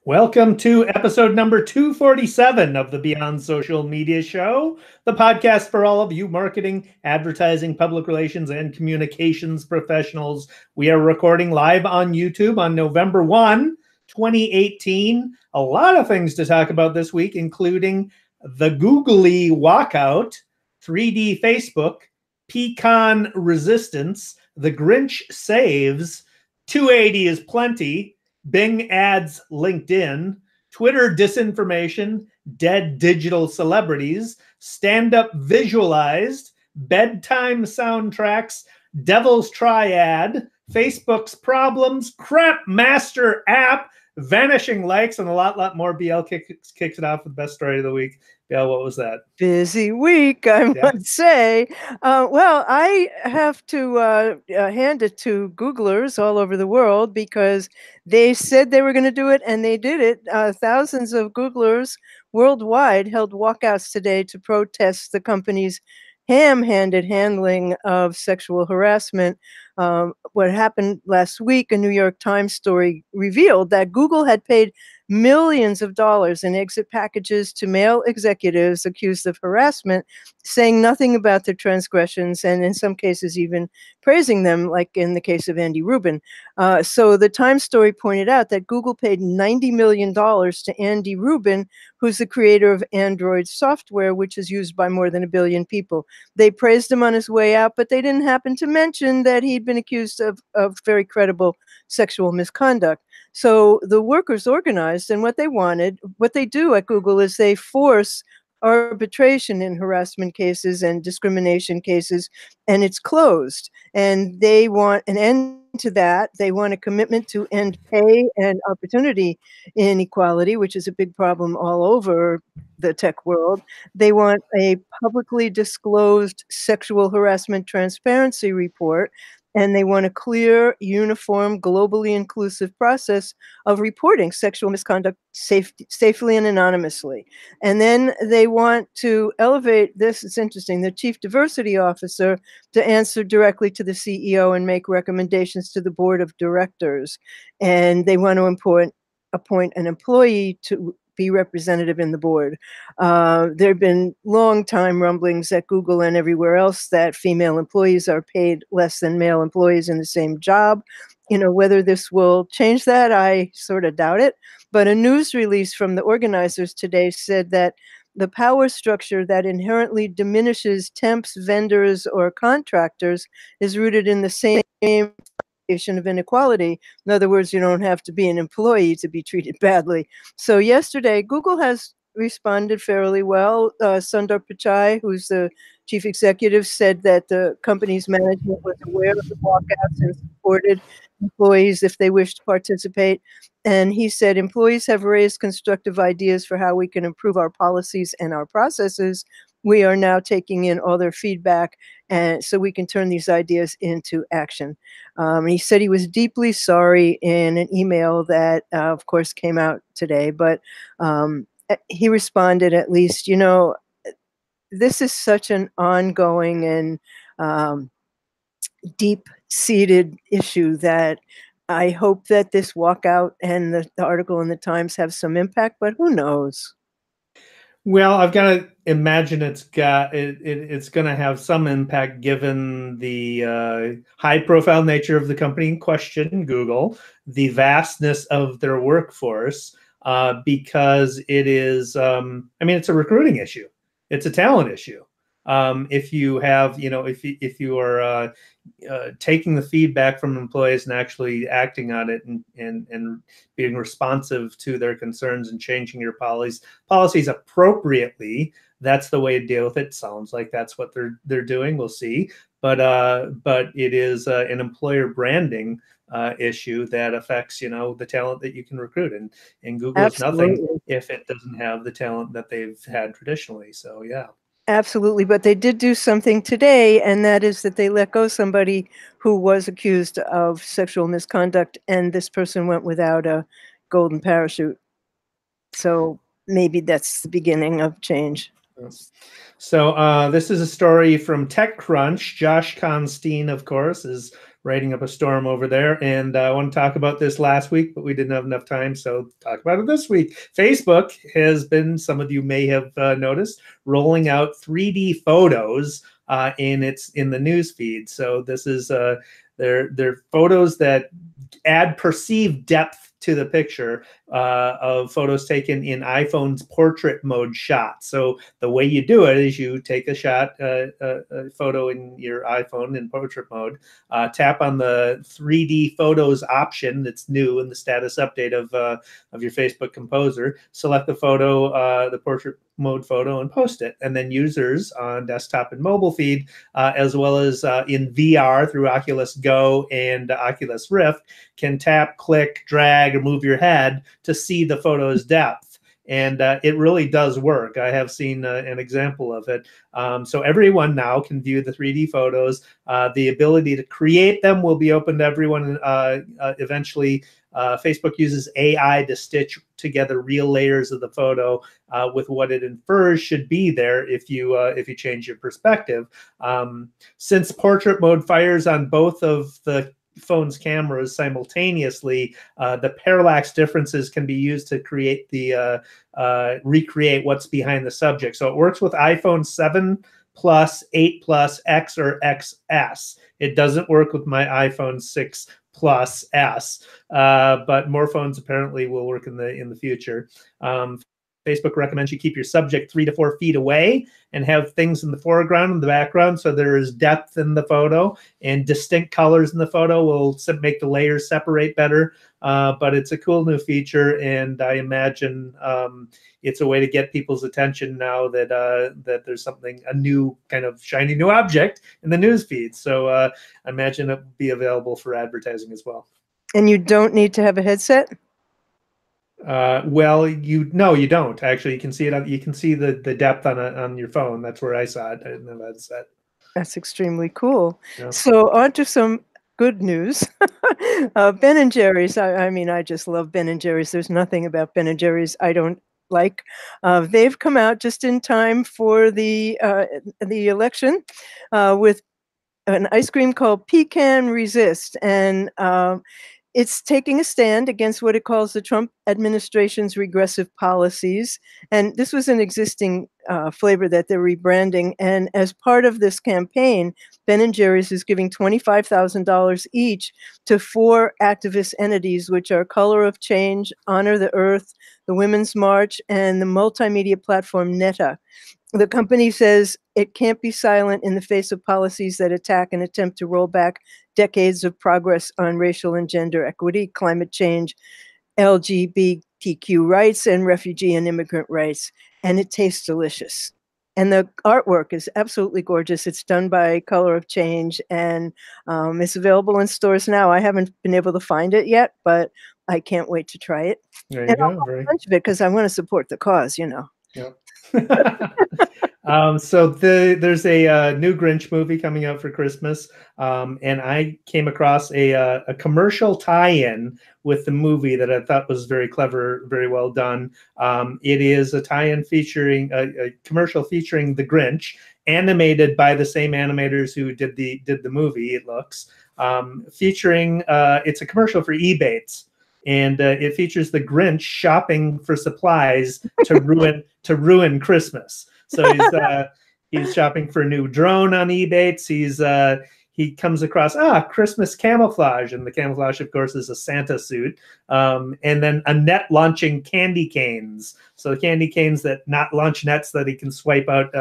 Welcome to episode number 247 of the Beyond Social Media Show, the podcast for all of you marketing, advertising, public relations, and communications professionals. We are recording live on YouTube on November 1, 2018. A lot of things to talk about this week, including the googly walkout, 3D Facebook, Pecan Resistance, the Grinch saves, 280 is plenty, Bing ads LinkedIn, Twitter disinformation, dead digital celebrities, stand-up visualized, bedtime soundtracks, Devils Triad, Facebook's problems, Crap Master app, vanishing likes, and a lot more. BL kicks it off with the best story of the week. BL, what was that? Busy week, I must say. Well, I have to hand it to Googlers all over the world because they said they were going to do it, and they did it. Thousands of Googlers worldwide held walkouts today to protest the company's ham-handed handling of sexual harassment. What happened last week, a New York Times story revealed that Google had paid millions of dollars in exit packages to male executives accused of harassment, saying nothing about their transgressions, and in some cases even praising them, like in the case of Andy Rubin. So the Times story pointed out that Google paid $90 million to Andy Rubin, who's the creator of Android software, which is used by more than 1 billion people. They praised him on his way out, but they didn't happen to mention that he'd been accused of very credible sexual misconduct. So the workers organized, and what they do at Google is they force arbitration in harassment cases and discrimination cases, and it's closed. And they want an end to that. They want a commitment to end pay and opportunity inequality, which is a big problem all over the tech world. They want a publicly disclosed sexual harassment transparency report, and they want a clear, uniform, globally inclusive process of reporting sexual misconduct safely and anonymously. And then they want to elevate this, it's interesting, the chief diversity officer to answer directly to the CEO and make recommendations to the board of directors. And they want to appoint an employee to be representative in the board. There have been long time rumblings at Google and everywhere else that female employees are paid less than male employees in the same job. You know, whether this will change that, I sort of doubt it. But a news release from the organizers today said that the power structure that inherently diminishes temps, vendors, or contractors is rooted in the same of inequality. In other words, you don't have to be an employee to be treated badly. So yesterday, Google has responded fairly well. Sundar Pichai, who's the chief executive, said that the company's management was aware of the walkouts and supported employees if they wish to participate. And he said, employees have raised constructive ideas for how we can improve our policies and our processes. We are now taking in all their feedback, and so we can turn these ideas into action. He said he was deeply sorry in an email that, of course, came out today, but he responded at least, you know, this is such an ongoing and deep-seated issue that I hope that this walkout and the article in the Times have some impact, but who knows? Well, I've got to imagine it's going to have some impact given the high-profile nature of the company in question, Google, the vastness of their workforce, because it is, I mean, it's a recruiting issue. It's a talent issue. If you have, you know, if you are taking the feedback from employees and actually acting on it and being responsive to their concerns and changing your policies appropriately, that's the way to deal with it. Sounds like that's what they're doing. We'll see, but it is an employer branding issue that affects, you know, the talent that you can recruit, and Google is nothing if it doesn't have the talent that they've had traditionally. So yeah. Absolutely, but they did do something today, and that is that they let go somebody who was accused of sexual misconduct, and this person went without a golden parachute. So maybe that's the beginning of change. So this is a story from TechCrunch. Josh Constine, of course, is writing up a storm over there. And I want to talk about this last week, but we didn't have enough time, so talk about it this week. Facebook has been, some of you may have noticed, rolling out 3D photos in the news feed. So this is they're photos that add perceived depth to the picture of photos taken in iPhone's portrait mode shot. So the way you do it is you take a shot, a photo in your iPhone in portrait mode, tap on the 3D photos option that's new in the status update of your Facebook Composer, select the photo, the portrait mode photo, and post it. And then users on desktop and mobile feed, as well as in VR through Oculus Go and Oculus Rift, can tap, click, drag, or move your head to see the photo's depth. And it really does work. I have seen an example of it. So everyone now can view the 3D photos. The ability to create them will be open to everyone eventually. Facebook uses AI to stitch together real layers of the photo with what it infers should be there if you change your perspective. Since portrait mode fires on both of the phone's cameras simultaneously, the parallax differences can be used to create the recreate what's behind the subject. So it works with iPhone 7 Plus, 8 Plus, X, or XS. It doesn't work with my iPhone 6 Plus S, but more phones apparently will work in the future. Facebook recommends you keep your subject 3 to 4 feet away and have things in the foreground and the background, so there is depth in the photo, and distinct colors in the photo will make the layers separate better. But it's a cool new feature, and I imagine it's a way to get people's attention now that there's a new kind of shiny new object in the news feed. So I imagine it will be available for advertising as well. And you don't need to have a headset? Well, you don't actually. You can see it. You can see the depth on your phone. That's where I saw it. I didn't have a headset. That's extremely cool. Yeah. So on to some good news. Ben and Jerry's. I mean, I just love Ben and Jerry's. There's nothing about Ben and Jerry's I don't like. They've come out just in time for the election with an ice cream called Pecan Resist, and it's taking a stand against what it calls the Trump administration's regressive policies. And this was an existing flavor that they're rebranding. And as part of this campaign, Ben & Jerry's is giving $25,000 each to 4 activist entities, which are Color of Change, Honor the Earth, the Women's March, and the multimedia platform Neta. The company says it can't be silent in the face of policies that attack and attempt to roll back decades of progress on racial and gender equity, climate change, LGBTQ rights, and refugee and immigrant rights. And it tastes delicious. And the artwork is absolutely gorgeous. It's done by Color of Change, and it's available in stores now. I haven't been able to find it yet, but I can't wait to try it. There you go. I'll have a bunch of it because I want to support the cause, you know. Yep. So there's a new Grinch movie coming out for Christmas, and I came across a commercial tie-in with the movie that I thought was very clever, very well done. It is a tie-in featuring a commercial featuring the Grinch, animated by the same animators who did the movie. It looks featuring it's a commercial for Ebates. And it features the Grinch shopping for supplies to ruin Christmas. So he's shopping for a new drone on Ebates. He comes across Christmas camouflage, and the camouflage, of course, is a Santa suit. And then a net launching candy canes. So the candy canes that not launch nets that he can swipe out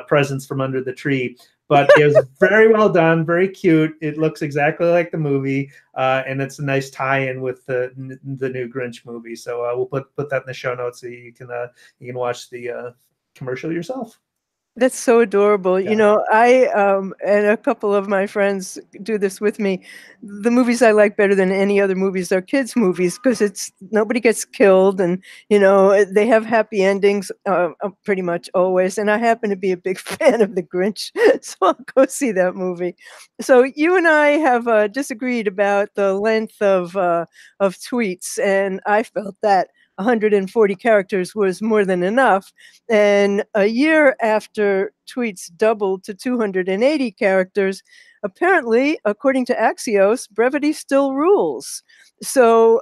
presents from under the tree. But it was very well done, very cute. It looks exactly like the movie, and it's a nice tie-in with the new Grinch movie. So we'll put that in the show notes so you can watch the commercial yourself. That's so adorable. Yeah. You know, I and a couple of my friends do this with me. The movies I like better than any other movies are kids' movies because nobody gets killed, and you know they have happy endings pretty much always. And I happen to be a big fan of The Grinch, so I'll go see that movie. So you and I have disagreed about the length of tweets, and I felt that 140 characters was more than enough. And a year after tweets doubled to 280 characters, apparently, according to Axios, brevity still rules. So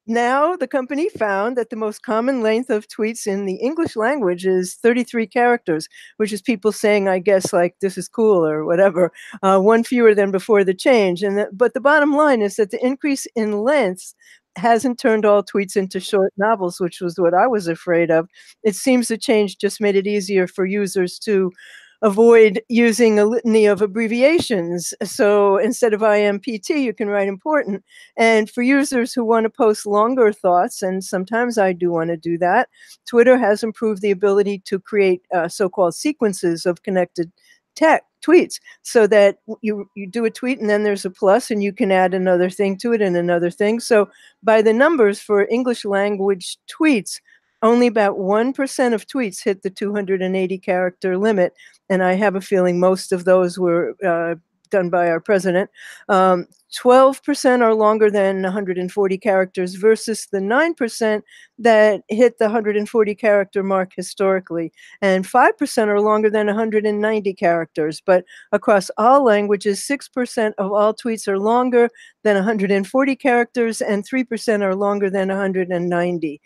now the company found that the most common length of tweets in the English language is 33 characters, which is people saying, I guess, like, this is cool or whatever, one fewer than before the change. But the bottom line is that the increase in lengths hasn't turned all tweets into short novels, which was what I was afraid of. It seems the change just made it easier for users to avoid using a litany of abbreviations. So instead of IMPT, you can write important. And for users who want to post longer thoughts, and sometimes I do want to do that, Twitter has improved the ability to create so-called sequences of connected tweets, so that you do a tweet and then there's a plus and you can add another thing to it and another thing. So by the numbers for English language tweets, only about 1% of tweets hit the 280 character limit. And I have a feeling most of those were done by our president. 12% are longer than 140 characters versus the 9% that hit the 140 character mark historically. And 5% are longer than 190 characters. But across all languages, 6% of all tweets are longer than 140 characters, and 3% are longer than 190.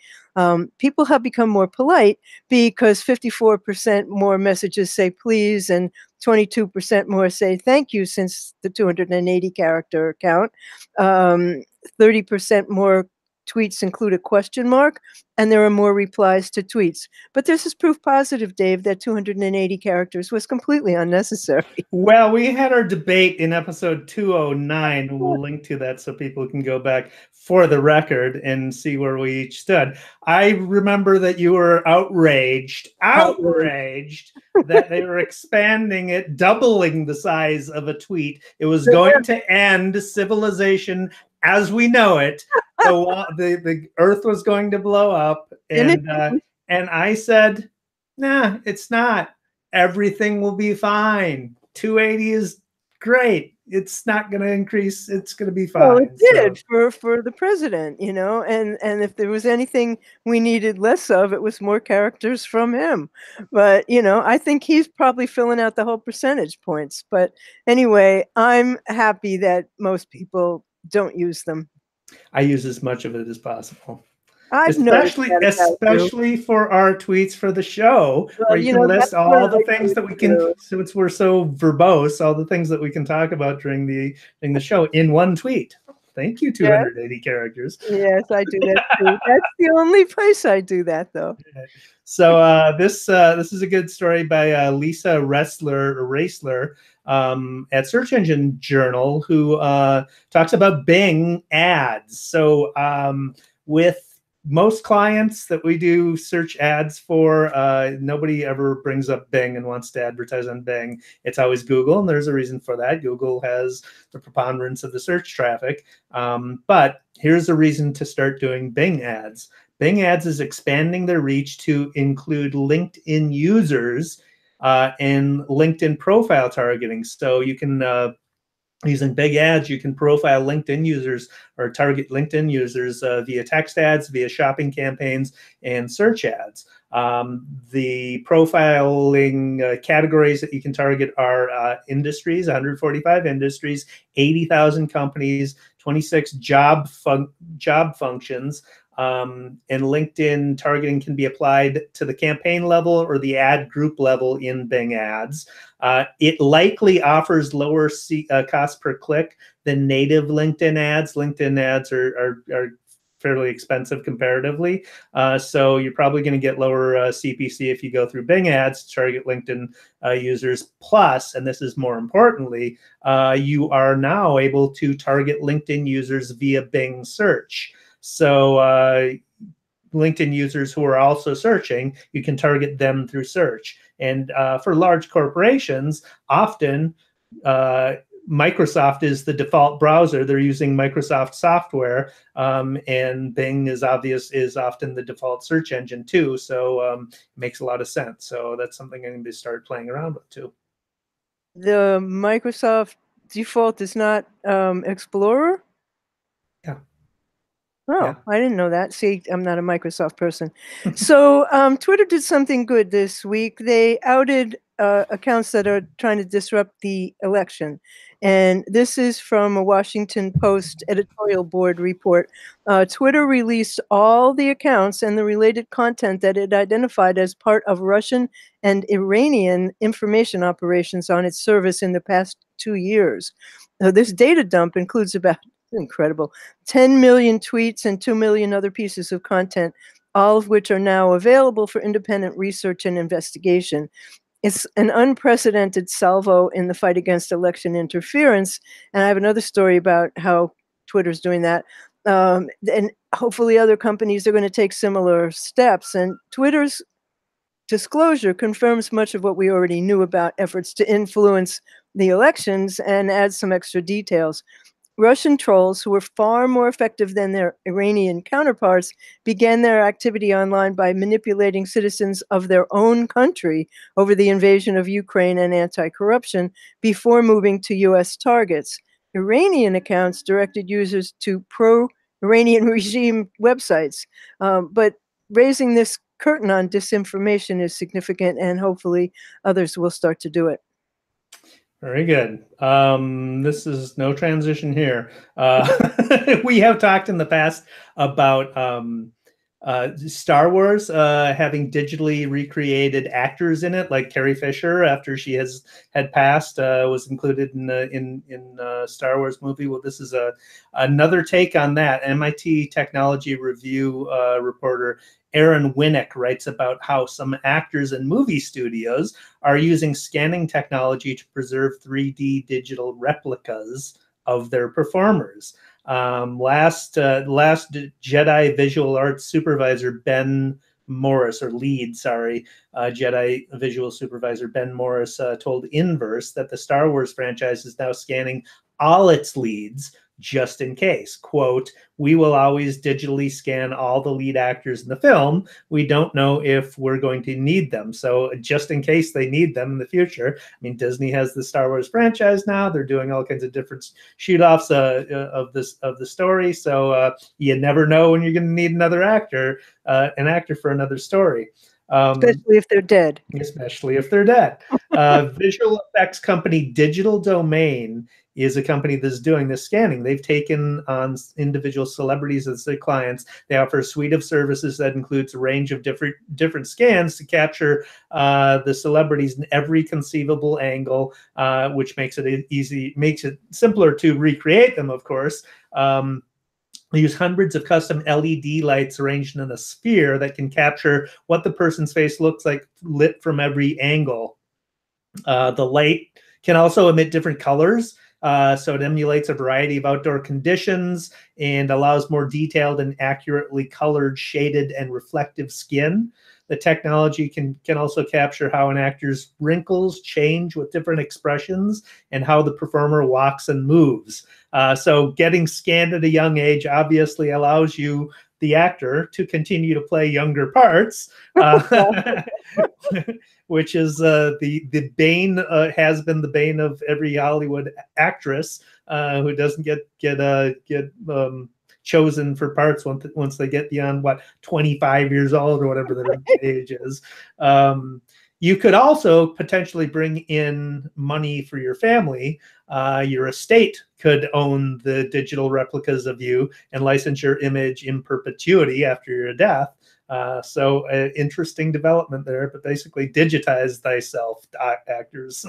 People have become more polite because 54% more messages say please, and 22% more say thank you since the 280 character count. 30% more tweets include a question mark, and there are more replies to tweets. But this is proof positive, Dave, that 280 characters was completely unnecessary. Well, we had our debate in episode 209. We'll link to that so people can go back for the record and see where we each stood. I remember that you were outraged that they were expanding it, doubling the size of a tweet. It was going to end civilization as we know it. The earth was going to blow up. And I said, nah, it's not. Everything will be fine. 280 is great. It's not going to increase. It's going to be fine. Well, it did for the president, you know, and if there was anything we needed less of, it was more characters from him. But, you know, I think he's probably filling out the whole percentage points. But anyway, I'm happy that most people don't use them. I use as much of it as possible. I've especially for our tweets for the show, where you can list all the things that we can, since we're so verbose, all the things that we can talk about during the show in one tweet. Thank you, 280 characters. Yes, I do that too. That's the only place I do that, though. So this is a good story by Lisa Raessler at Search Engine Journal, who talks about Bing ads. So with most clients that we do search ads for, nobody ever brings up Bing and wants to advertise on Bing. It's always Google, and there's a reason for that. Google has the preponderance of the search traffic. But here's a reason to start doing Bing ads. Bing ads is expanding their reach to include LinkedIn users and LinkedIn profile targeting. So you can using Bing ads, you can profile LinkedIn users or target LinkedIn users via text ads, via shopping campaigns, and search ads. The profiling categories that you can target are industries, 145 industries, 80,000 companies, 26 job functions. And LinkedIn targeting can be applied to the campaign level or the ad group level in Bing ads. It likely offers lower cost per click than native LinkedIn ads. LinkedIn ads are fairly expensive comparatively. So you're probably going to get lower CPC if you go through Bing ads to target LinkedIn users. Plus, and this is more importantly, you are now able to target LinkedIn users via Bing search. So LinkedIn users who are also searching, you can target them through search. And for large corporations, often Microsoft is the default browser. They're using Microsoft software, and Bing is often the default search engine too. So it makes a lot of sense. So that's something I'm going to start playing around with too. The Microsoft default is not Explorer? Yeah. Oh, yeah. I didn't know that. See, I'm not a Microsoft person. So Twitter did something good this week. They outed accounts that are trying to disrupt the election. And this is from a Washington Post editorial board report. Twitter released all the accounts and the related content that it identified as part of Russian and Iranian information operations on its service in the past 2 years. This data dump includes about, incredible, 10 million tweets and 2 million other pieces of content, all of which are now available for independent research and investigation. It's an unprecedented salvo in the fight against election interference. And I have another story about how Twitter's doing that. And hopefully other companies are going to take similar steps. And Twitter's disclosure confirms much of what we already knew about efforts to influence the elections and adds some extra details. Russian trolls, who were far more effective than their Iranian counterparts, began their activity online by manipulating citizens of their own country over the invasion of Ukraine and anti-corruption before moving to U.S. targets. Iranian accounts directed users to pro-Iranian regime websites, but raising this curtain on disinformation is significant, and hopefully others will start to do it. Very good. This is no transition here. We have talked in the past about Star Wars having digitally recreated actors in it, like Carrie Fisher, after she had passed, was included in Star Wars movie. Well, this is another take on that. MIT Technology Review reporter Aaron Winnick writes about how some actors and movie studios are using scanning technology to preserve 3D digital replicas of their performers. Last Jedi visual arts supervisor Ben Morris, or lead, sorry, Jedi visual supervisor Ben Morris told Inverse that the Star Wars franchise is now scanning all its leads just in case. Quote, "We will always digitally scan all the lead actors in the film. We don't know if we're going to need them. So just in case they need them in the future." I mean, Disney has the Star Wars franchise now. They're doing all kinds of different shoot-offs of the story. So you never know when you're going to need another actor, for another story. Especially if they're dead. Especially if they're dead. Visual effects company Digital Domain is a company that's doing this scanning. They've taken on individual celebrities as their clients. They offer a suite of services that includes a range of different scans to capture the celebrities in every conceivable angle, which makes it simpler to recreate them, of course. They use hundreds of custom LED lights arranged in a sphere that can capture what the person's face looks like lit from every angle. The light can also emit different colors. So it emulates a variety of outdoor conditions and allows more detailed and accurately colored, shaded, and reflective skin. The technology can also capture how an actor's wrinkles change with different expressions and how the performer walks and moves. So getting scanned at a young age obviously allows you, the actor, to continue to play younger parts, which is the bane, has been the bane of every Hollywood actress who doesn't get chosen for parts once they get beyond 25 years old or whatever their age is. You could also potentially bring in money for your family. Your estate could own the digital replicas of you and license your image in perpetuity after your death. So interesting development there, but basically digitize thyself, actors.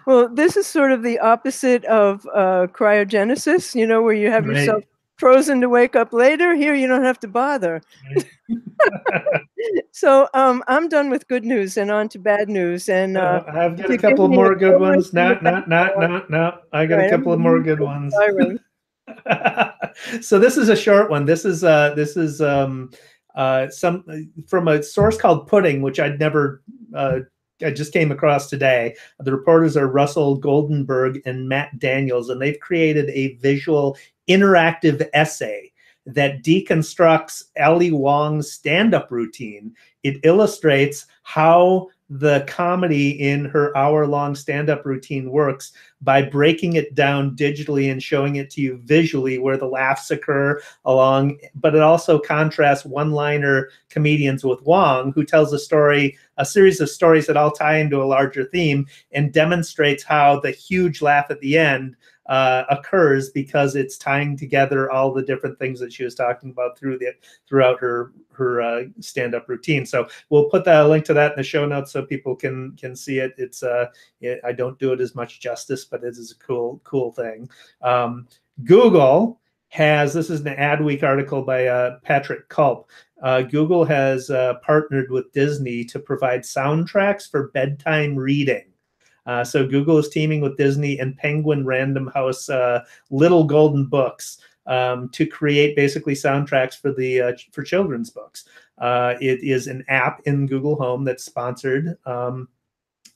Well, this is sort of the opposite of cryogenesis, you know, where you have yourself frozen to wake up later. Here, you don't have to bother. So I'm done with good news and on to bad news. And I've got a couple more good ones. No. I got a couple of more good ones. So this is a short one. This is some from a source called Pudding, which I'd never. I just came across today. The reporters are Russell Goldenberg and Matt Daniels, and they've created a visual interactive essay that deconstructs Ali Wong's stand-up routine. It illustrates how the comedy in her hour-long stand-up routine works by breaking it down digitally and showing it to you visually where the laughs occur along, but it also contrasts one-liner comedians with Wong, who tells a series of stories that all tie into a larger theme and demonstrates how the huge laugh at the end occurs because it's tying together all the different things that she was talking about throughout her stand-up routine. So we'll put a link to that in the show notes so people can see it. It's I don't do it as much justice, but it is a cool thing. Google has, this is an Adweek article by Patrick Culp. Google has partnered with Disney to provide soundtracks for bedtime reading. So Google is teaming with Disney and Penguin Random House Little Golden Books to create basically soundtracks for children's books. It is an app in Google Home that's sponsored, and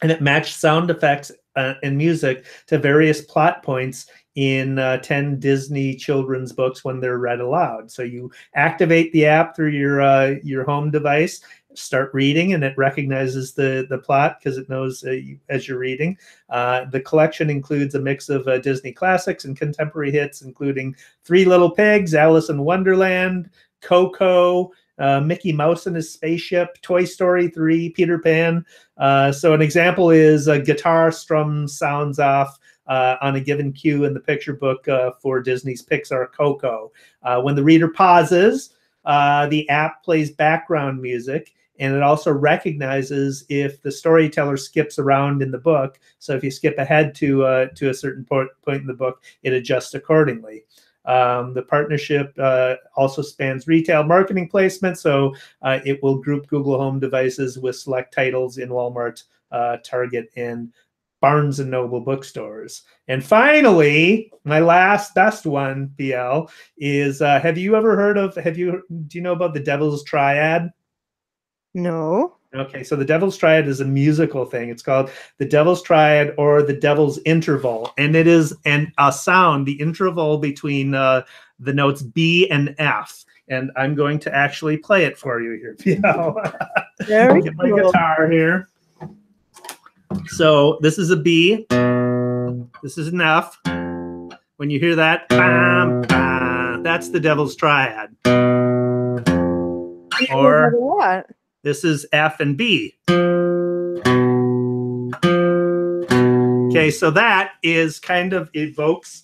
it matched sound effects and music to various plot points in 10 Disney children's books when they're read aloud. So you activate the app through your home device, start reading, and it recognizes the plot because it knows as you're reading. The collection includes a mix of Disney classics and contemporary hits, including Three Little Pigs, Alice in Wonderland, Coco, Mickey Mouse and his Spaceship, Toy Story 3, Peter Pan. So an example is a guitar strum sounds off on a given cue in the picture book for Disney's Pixar Coco. When the reader pauses, the app plays background music, and it also recognizes if the storyteller skips around in the book. So if you skip ahead to a certain point in the book, it adjusts accordingly. The partnership also spans retail marketing placement, so it will group Google Home devices with select titles in Walmart, Target, and Barnes and Noble bookstores. And finally, my best one, BL, is do you know about the Devils Triad? No. Okay, so the Devil's Triad is a musical thing. It's called the Devil's Triad or the Devil's Interval, and it is a sound, the interval between the notes B and F. And I'm going to actually play it for you here. Very Get my guitar here. So this is a B. This is an F. When you hear that, bam, bam, that's the Devil's Triad. Or what? This is F and B. Okay, so that is kind of evokes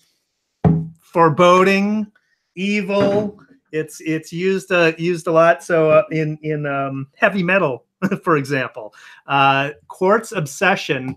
foreboding, evil. It's used a lot. So in heavy metal, for example, Quartz Obsession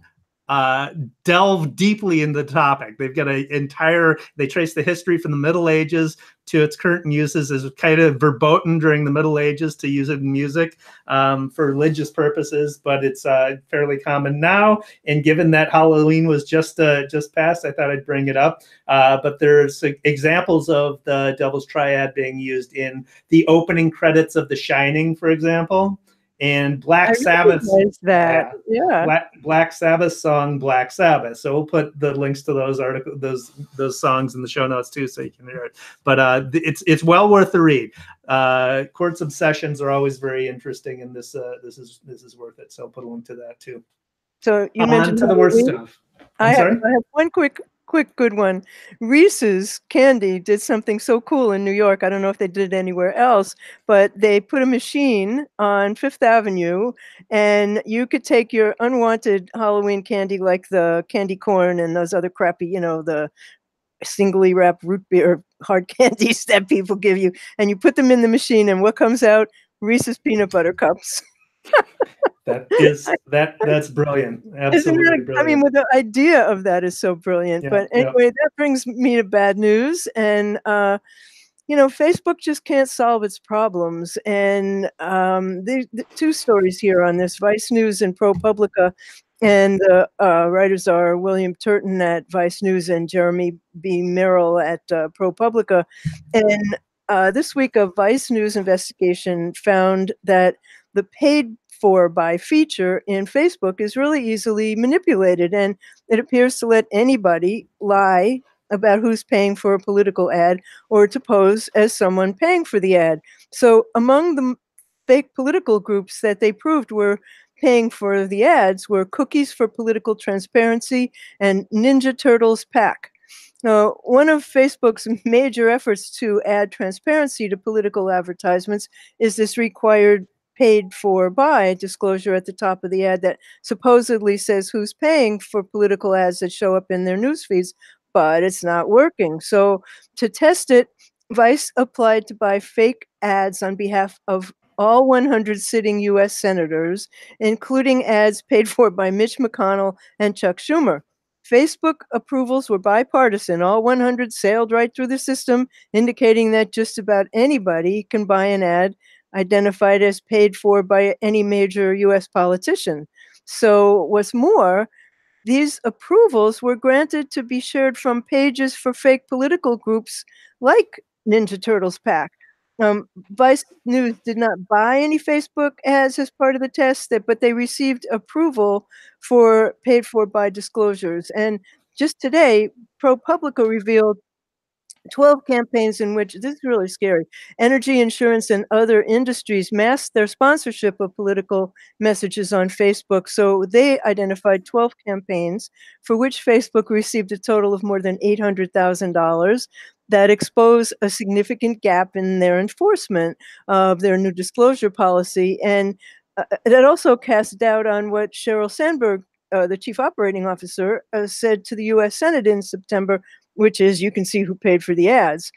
delve deeply into the topic. They've got they trace the history from the Middle Ages to its current uses as kind of verboten during the Middle Ages to use it in music for religious purposes, but it's fairly common now. And given that Halloween was just passed, I thought I'd bring it up. But there's examples of the Devil's Triad being used in the opening credits of The Shining, for example. And Black Sabbath's Black Sabbath song Black Sabbath. So we'll put the links to those those songs in the show notes too, so you can hear it. But it's well worth the read. Quartz Obsessions are always very interesting, and this is worth it. So I'll put a link to that too. So you mentioned to the worst stuff. I have one quick good one. Reese's candy did something so cool in New York. I don't know if they did it anywhere else, but they put a machine on Fifth Avenue, and you could take your unwanted Halloween candy, like the candy corn and those other crappy, the singly wrapped root beer hard candies that people give you, and you put them in the machine, and what comes out? Reese's peanut butter cups. That's brilliant. Absolutely brilliant. I mean, the idea of that is so brilliant. Yeah, but anyway, that brings me to bad news. And Facebook just can't solve its problems. And the two stories here on this: Vice News and ProPublica. And the writers are William Turton at Vice News and Jeremy B. Merrill at ProPublica. And this week, a Vice News investigation found that the paid for by feature in Facebook is really easily manipulated, and it appears to let anybody lie about who's paying for a political ad or to pose as someone paying for the ad. So among the fake political groups that they proved were paying for the ads were Cookies for Political Transparency and Ninja Turtles PAC. Now, one of Facebook's major efforts to add transparency to political advertisements is this required paid for by disclosure at the top of the ad that supposedly says who's paying for political ads that show up in their news feeds, but it's not working. So to test it, Vice applied to buy fake ads on behalf of all 100 sitting U.S. senators, including ads paid for by Mitch McConnell and Chuck Schumer. Facebook approvals were bipartisan. All 100 sailed right through the system, indicating that just about anybody can buy an ad identified as paid for by any major U.S. politician. So what's more, these approvals were granted to be shared from pages for fake political groups like Ninja Turtles PAC. Vice News did not buy any Facebook ads as part of the test, but they received approval for paid for by disclosures. And just today, ProPublica revealed 12 campaigns in which, this is really scary, energy, insurance, and other industries masked their sponsorship of political messages on Facebook. So they identified 12 campaigns for which Facebook received a total of more than $800,000 that expose a significant gap in their enforcement of their new disclosure policy. And that also cast doubt on what Sheryl Sandberg, the chief operating officer, said to the U.S. Senate in September, which is you can see who paid for the ads.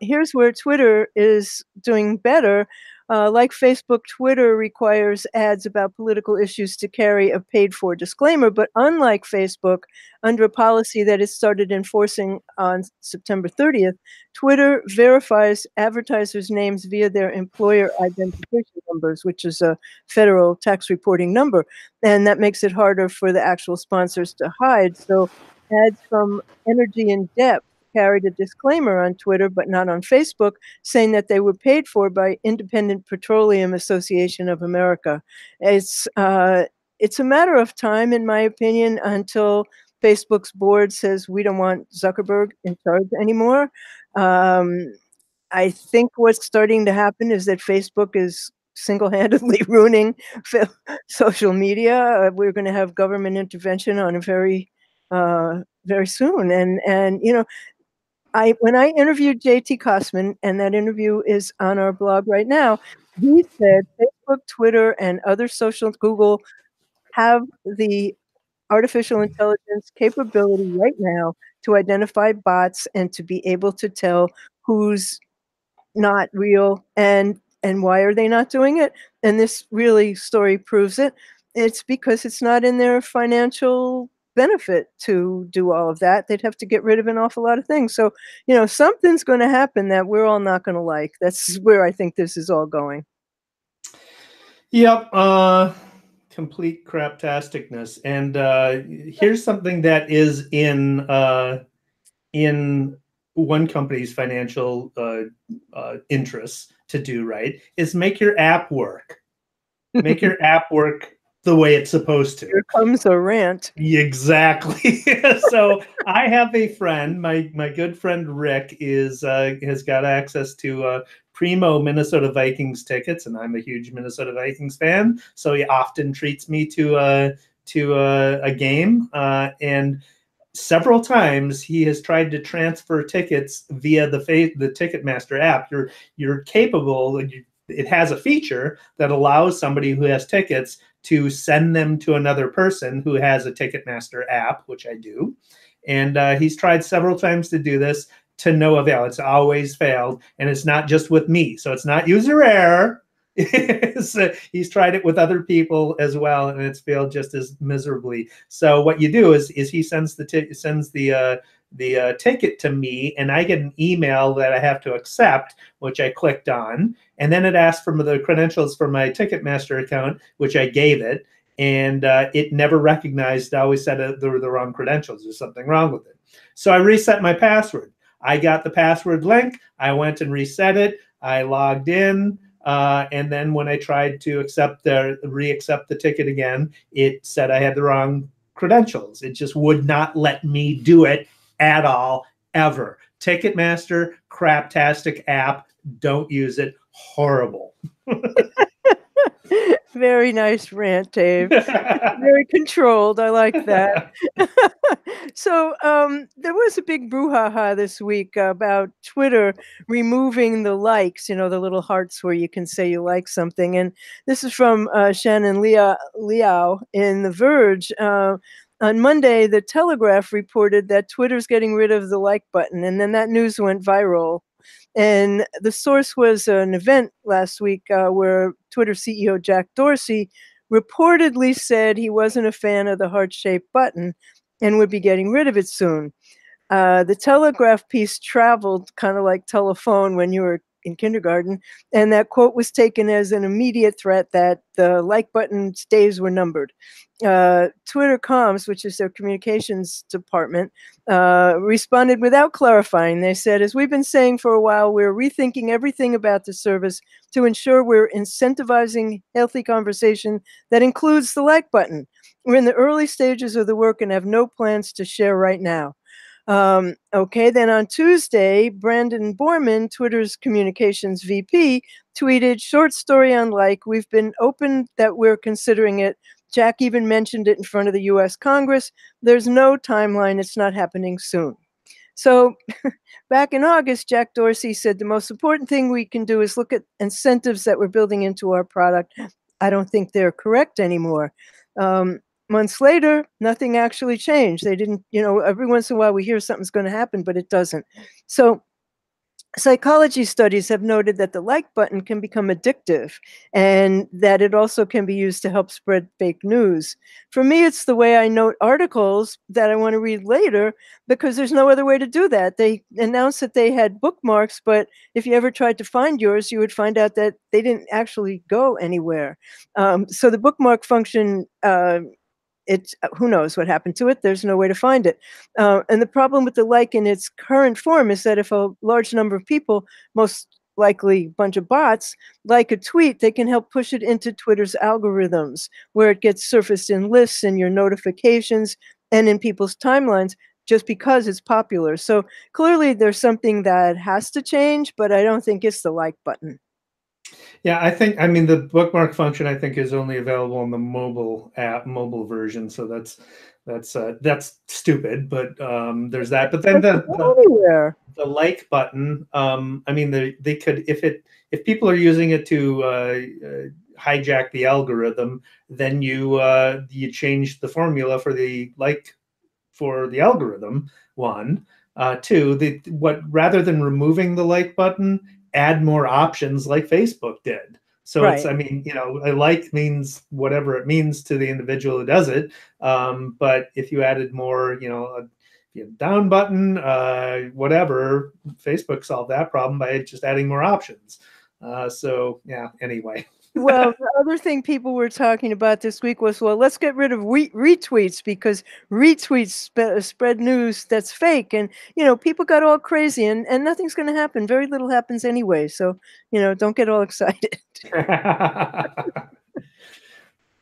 Here's where Twitter is doing better. Like Facebook, Twitter requires ads about political issues to carry a paid-for disclaimer, but unlike Facebook, under a policy that it started enforcing on September 30th, Twitter verifies advertisers' names via their employer identification numbers, which is a federal tax reporting number, and that makes it harder for the actual sponsors to hide. So ads from Energy in Depth carried a disclaimer on Twitter, but not on Facebook, saying that they were paid for by Independent Petroleum Association of America. It's a matter of time, in my opinion, until Facebook's board says we don't want Zuckerberg in charge anymore. I think what's starting to happen is that Facebook is single-handedly ruining social media. We're going to have government intervention on a very soon. And you know, when I interviewed JT Kosman, and that interview is on our blog right now, he said Facebook, Twitter, and other social, Google, have the artificial intelligence capability right now to identify bots and to be able to tell who's not real and why are they not doing it. And this really story proves it. It's because it's not in their financial benefit to do all of that. They'd have to get rid of an awful lot of things. So, you know, something's going to happen that we're all not going to like. That's where I think this is all going. Yep. Complete craptasticness. And here's something that is in one company's financial interests to do right, is make your app work. Make your app work the way it's supposed to. Here comes a rant. Exactly. So I have a friend, my good friend Rick has got access to primo Minnesota Vikings tickets, and I'm a huge Minnesota Vikings fan. So he often treats me to a game, and several times he has tried to transfer tickets via the Ticketmaster app. You're capable. It has a feature that allows somebody who has tickets to send them to another person who has a Ticketmaster app, which I do. And he's tried several times to do this to no avail. It's always failed. And it's not just with me. So it's not user error. He's tried it with other people as well, and it's failed just as miserably. So what you do is he sends the ticket to me, and I get an email that I have to accept, which I clicked on, and then it asked for the credentials for my Ticketmaster account, which I gave it, and it never recognized. I always said there were the wrong credentials. There's something wrong with it. So I reset my password. I got the password link. I went and reset it. I logged in. And then when I tried to re-accept the ticket again, it said I had the wrong credentials. It just would not let me do it at all, ever. Ticketmaster, craptastic app. Don't use it. Horrible. Very nice rant, Dave. Very controlled. I like that. So there was a big brouhaha this week about Twitter removing the likes, the little hearts where you can say you like something. And this is from Shannon Liao in The Verge. On Monday, The Telegraph reported that Twitter's getting rid of the like button, and then that news went viral. And the source was an event last week where Twitter CEO Jack Dorsey reportedly said he wasn't a fan of the heart-shaped button and would be getting rid of it soon. The Telegraph piece traveled kind of like telephone when you were in kindergarten, and that quote was taken as an immediate threat that the like button's days were numbered. Twitter Comms, which is their communications department, responded without clarifying. They said, as we've been saying for a while, we're rethinking everything about the service to ensure we're incentivizing healthy conversation that includes the like button. We're in the early stages of the work and have no plans to share right now. Okay, then on Tuesday, Brandon Borman, Twitter's communications VP, tweeted, short story on like, we've been open that we're considering it. Jack even mentioned it in front of the US Congress. There's no timeline. It's not happening soon. So back in August, Jack Dorsey said the most important thing we can do is look at incentives that we're building into our product. I don't think they're correct anymore. Months later, nothing actually changed. They didn't, every once in a while we hear something's going to happen, but it doesn't. So psychology studies have noted that the like button can become addictive and that it also can be used to help spread fake news. For me, it's the way I note articles that I want to read later because there's no other way to do that. They announced that they had bookmarks, but if you ever tried to find yours, you would find out that they didn't actually go anywhere. So the bookmark function, who knows what happened to it? There's no way to find it. And the problem with the like in its current form is that if a large number of people, most likely a bunch of bots, like a tweet, they can help push it into Twitter's algorithms, where it gets surfaced in lists and your notifications and in people's timelines just because it's popular. So clearly there's something that has to change, but I don't think it's the like button. Yeah, I mean, the bookmark function I think is only available on the mobile version, so that's stupid. But there's that. But then the like button, I mean, they could, if people are using it to hijack the algorithm, then you change the formula for the algorithm. One, two, rather than removing the like button, add more options like Facebook did. So right. It's, I mean, a like means whatever it means to the individual who does it. But if you added more, a down button, whatever, Facebook solved that problem by just adding more options. So yeah, anyway. Well, the other thing people were talking about this week was, well, let's get rid of retweets because retweets spread news that's fake. And, people got all crazy and nothing's going to happen. Very little happens anyway. So, don't get all excited.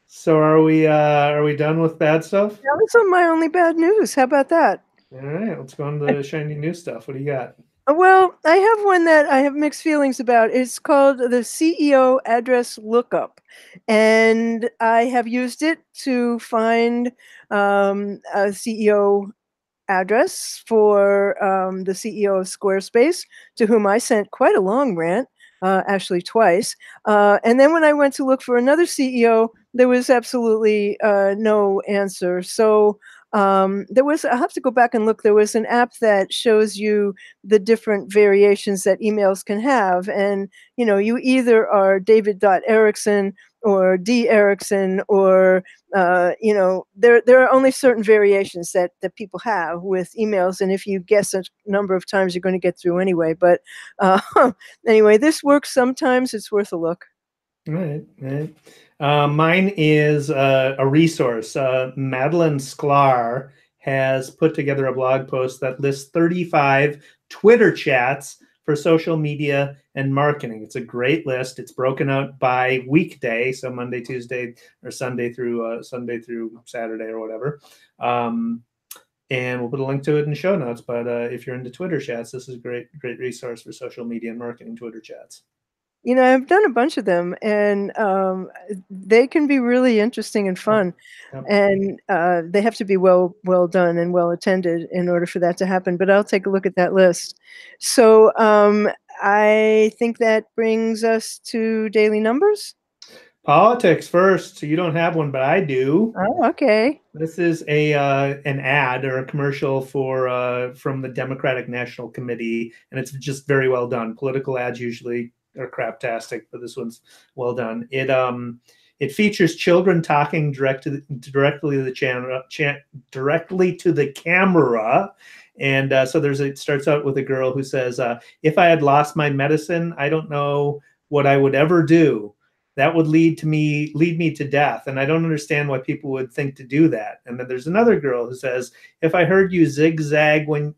So are we done with bad stuff? That was my only bad news. How about that? All right, let's go on to the shiny new stuff. What do you got? Well, I have one that I have mixed feelings about. It's called the CEO address lookup. And I have used it to find a CEO address for the CEO of Squarespace, to whom I sent quite a long rant, actually twice. And then when I went to look for another CEO, there was absolutely no answer. So I'll have to go back and look. There was an app that shows you the different variations that emails can have. And, you either are David.Erickson or D. Erickson, or, there are only certain variations that people have with emails. And if you guess a number of times, you're going to get through anyway. But anyway, this works sometimes. It's worth a look. All right. Mine is a resource. Madeline Sklar has put together a blog post that lists 35 Twitter chats for social media and marketing. It's a great list. It's broken out by weekday, so Monday, Tuesday, or Sunday through Saturday or whatever. And we'll put a link to it in the show notes. But if you're into Twitter chats, this is a great resource for social media and marketing Twitter chats. I've done a bunch of them, and they can be really interesting and Yep. fun. Yep. And they have to be well done and well attended in order for that to happen. But I'll take a look at that list. So I think that brings us to daily numbers. Politics first. So you don't have one, but I do. Oh, okay. This is an ad or a commercial for from the Democratic National Committee, and it's just very well done. Political ads usually are craptastic, but this one's well done. It features children talking directly to the channel, directly to the camera. And so it starts out with a girl who says, "If I had lost my medicine, I don't know what I would ever do. That would lead me to death, and I don't understand why people would think to do that." And then there's another girl who says, if you zigzag when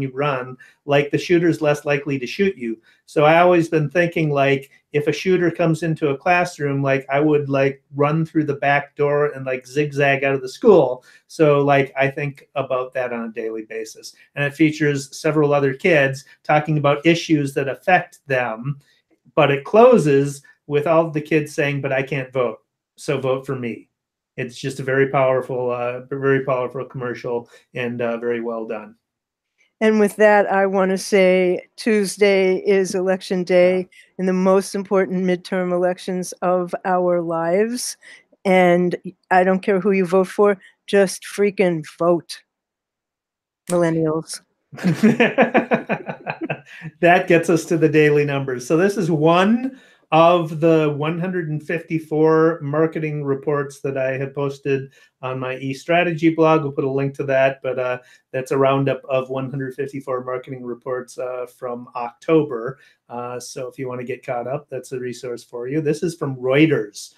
you run, like the shooter's less likely to shoot you. So I always been thinking, like, if a shooter comes into a classroom, like I would like run through the back door and like zigzag out of the school. So like I think about that on a daily basis. And it features several other kids talking about issues that affect them, but it closes with all of the kids saying, "But I can't vote, so vote for me." It's just a very powerful commercial, and very well done. And with that, I want to say Tuesday is election day in the most important midterm elections of our lives. And I don't care who you vote for, just freaking vote, millennials. That gets us to the daily numbers. So this is one of the 154 marketing reports that I had posted on my eStrategy blog. We'll put a link to that, but that's a roundup of 154 marketing reports from October. So if you want to get caught up, that's a resource for you. This is from Reuters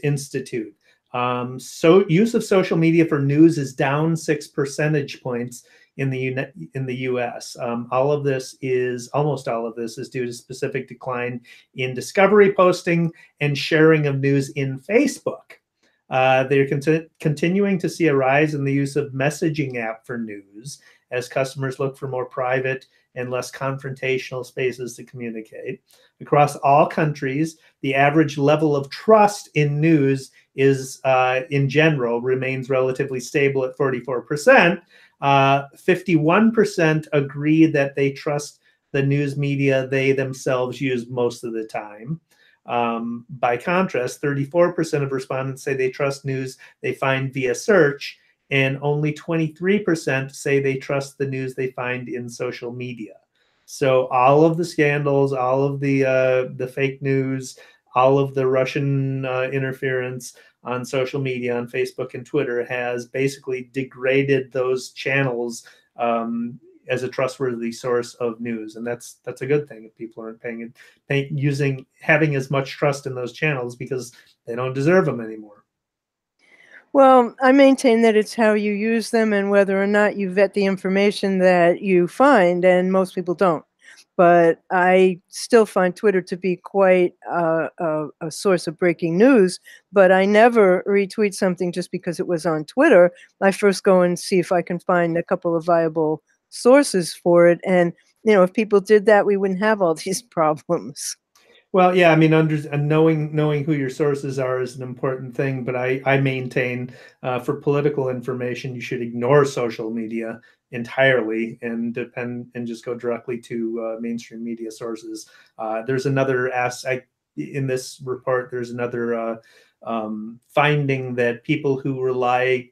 Institute. So use of social media for news is down 6 percentage points in the U.S. Almost all of this is due to specific decline in discovery posting and sharing of news in Facebook. They're continuing to see a rise in the use of messaging app for news as customers look for more private and less confrontational spaces to communicate. Across all countries, the average level of trust in news in general remains relatively stable at 44%. 51% agree that they trust the news media they themselves use most of the time. By contrast, 34% of respondents say they trust news they find via search, and only 23% say they trust the news they find in social media. So all of the scandals, all of the fake news, all of the Russian interference on social media, on Facebook and Twitter, has basically degraded those channels as a trustworthy source of news, and that's a good thing if people aren't having as much trust in those channels because they don't deserve them anymore. Well, I maintain that it's how you use them and whether or not you vet the information that you find, and most people don't. But I still find Twitter to be quite a source of breaking news, but I never retweet something just because it was on Twitter. I first go and see if I can find a couple of viable sources for it. And, if people did that, we wouldn't have all these problems. Well, yeah, I mean, knowing who your sources are is an important thing, but I maintain for political information, you should ignore social media entirely and just go directly to mainstream media sources. There's another aspect in this report. There's another finding that people who rely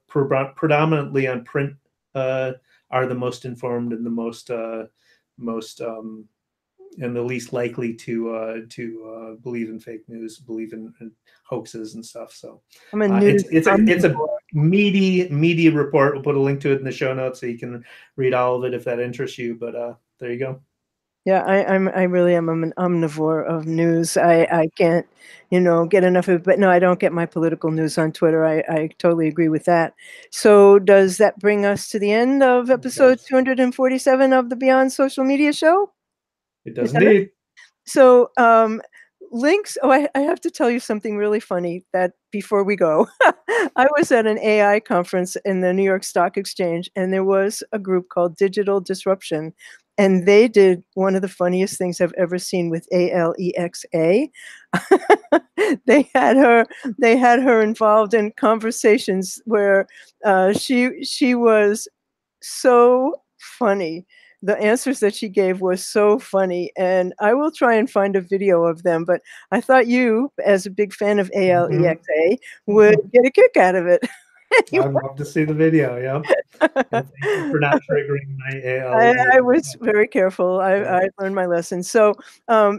predominantly on print are the most informed and the most and the least likely to believe in fake news, believe in hoaxes and stuff. So it's a meaty report. We'll put a link to it in the show notes so you can read all of it if that interests you. But there you go. Yeah, I really am an omnivore of news. I can't, get enough of it. But no, I don't get my political news on Twitter. I totally agree with that. So does that bring us to the end of episode 247 of the Beyond Social Media Show? It does indeed. So links. Oh, I have to tell you something really funny that before we go. I was at an AI conference in the New York Stock Exchange, and there was a group called Digital Disruption. and they did one of the funniest things I've ever seen with ALEXA. They had her involved in conversations where she was so funny. The answers that she gave were so funny, and I will try and find a video of them, but I thought you, as a big fan of ALEXA, would get a kick out of it. I'd love to see the video, yeah. And thank you for not triggering my ALEXA. I was very careful. I learned my lesson. So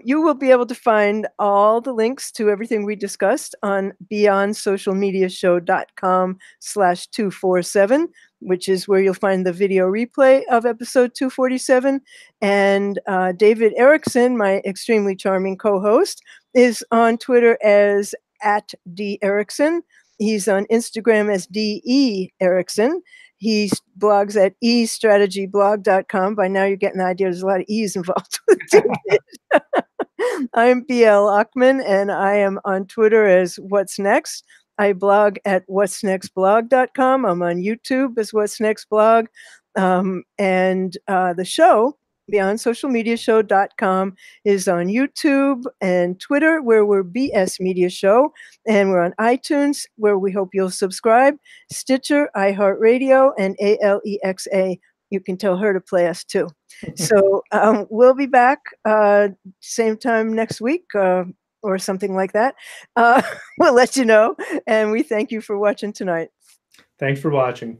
you will be able to find all the links to everything we discussed on beyondsocialmediashow.com/247, which is where you'll find the video replay of episode 247. And David Erickson, my extremely charming co-host, is on Twitter as @DErickson. He's on Instagram as DE Erickson. He blogs at estrategyblog.com. By now you're getting the idea there's a lot of E's involved with David. I'm BL Ochman, and I am on Twitter as What's Next. I blog at whatsnextblog.com. I'm on YouTube as What's Next Blog. And the show, beyondsocialmediashow.com, is on YouTube and Twitter, where we're BS Media Show, and we're on iTunes, where we hope you'll subscribe, Stitcher, iHeartRadio, and ALEXA. You can tell her to play us too. So we'll be back same time next week or something like that. We'll let you know, and we thank you for watching tonight. Thanks for watching.